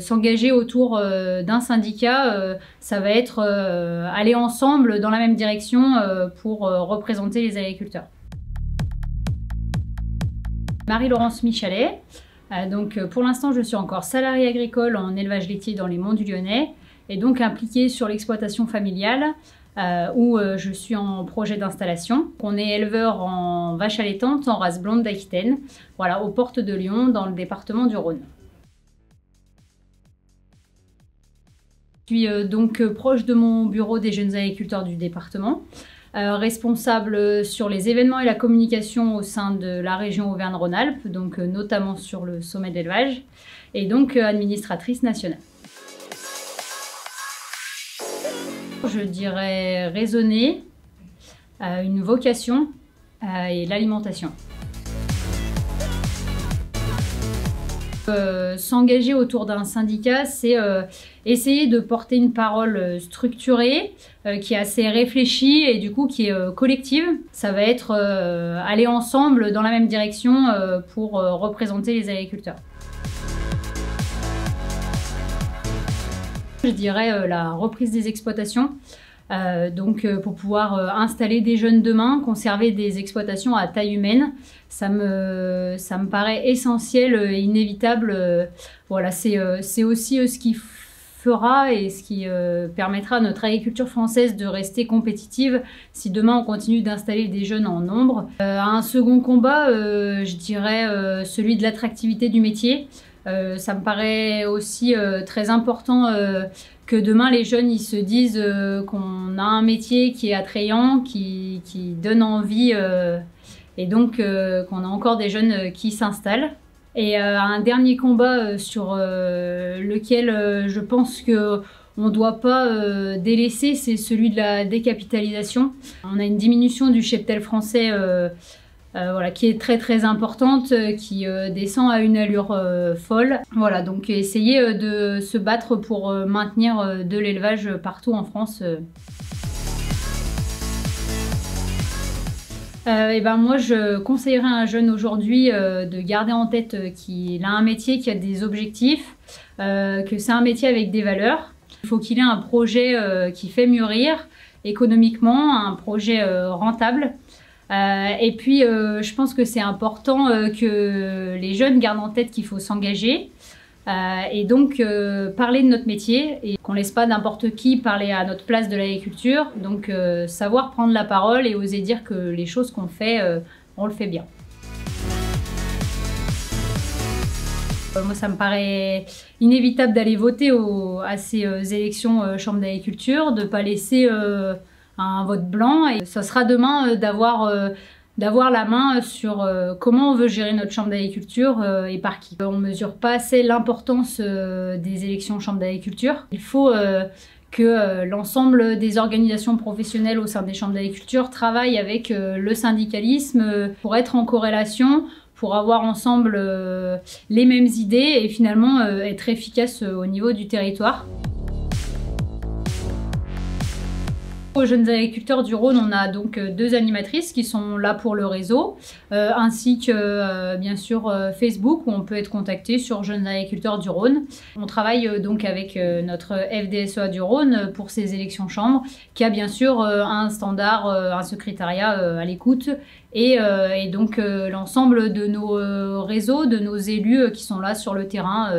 S'engager autour d'un syndicat, ça va être aller ensemble dans la même direction pour représenter les agriculteurs. Marie-Laurence Michalet, donc pour l'instant je suis encore salariée agricole en élevage laitier dans les Monts du Lyonnais et donc impliquée sur l'exploitation familiale où je suis en projet d'installation. On est éleveur en vaches allaitantes en race blonde d'Aquitaine, voilà, aux portes de Lyon dans le département du Rhône. Je suis donc proche de mon bureau des jeunes agriculteurs du département, responsable sur les événements et la communication au sein de la région Auvergne-Rhône-Alpes, donc notamment sur le sommet de l'élevage, et donc administratrice nationale. Je dirais raisonner, une vocation et l'alimentation. S'engager autour d'un syndicat, c'est essayer de porter une parole structurée, qui est assez réfléchie et du coup qui est collective. Ça va être aller ensemble dans la même direction pour représenter les agriculteurs. Je dirais la reprise des exploitations. Donc pour pouvoir installer des jeunes demain, conserver des exploitations à taille humaine, ça me paraît essentiel et inévitable. Voilà, c'est aussi ce qui fera et ce qui permettra à notre agriculture française de rester compétitive si demain on continue d'installer des jeunes en nombre. Un second combat, je dirais celui de l'attractivité du métier. Ça me paraît aussi très important que demain les jeunes ils se disent qu'on a un métier qui est attrayant, qui donne envie et donc qu'on a encore des jeunes qui s'installent. Et un dernier combat sur lequel je pense qu'on ne doit pas délaisser, c'est celui de la décapitalisation. On a une diminution du cheptel français voilà, qui est très importante, qui descend à une allure folle. Voilà, donc essayer de se battre pour maintenir de l'élevage partout en France. Et ben moi je conseillerais à un jeune aujourd'hui de garder en tête qu'il a un métier qui a des objectifs, que c'est un métier avec des valeurs. Il faut qu'il ait un projet qui fait mûrir économiquement, un projet rentable. Et puis je pense que c'est important que les jeunes gardent en tête qu'il faut s'engager et donc parler de notre métier et qu'on ne laisse pas n'importe qui parler à notre place de l'agriculture. Donc savoir prendre la parole et oser dire que les choses qu'on fait, on le fait bien. Moi, ça me paraît inévitable d'aller voter à ces élections Chambre d'agriculture, de ne pas laisser un vote blanc. Et ça sera demain d'avoir la main sur comment on veut gérer notre chambre d'agriculture et par qui. On ne mesure pas assez l'importance des élections chambre d'agriculture. Il faut que l'ensemble des organisations professionnelles au sein des chambres d'agriculture travaillent avec le syndicalisme pour être en corrélation, pour avoir ensemble les mêmes idées et finalement être efficace au niveau du territoire. Aux jeunes agriculteurs du Rhône, on a donc 2 animatrices qui sont là pour le réseau, ainsi que bien sûr Facebook où on peut être contacté sur Jeunes agriculteurs du Rhône. On travaille donc avec notre FDSEA du Rhône pour ces élections chambres, qui a bien sûr un standard, un secrétariat à l'écoute et donc l'ensemble de nos réseaux, de nos élus qui sont là sur le terrain.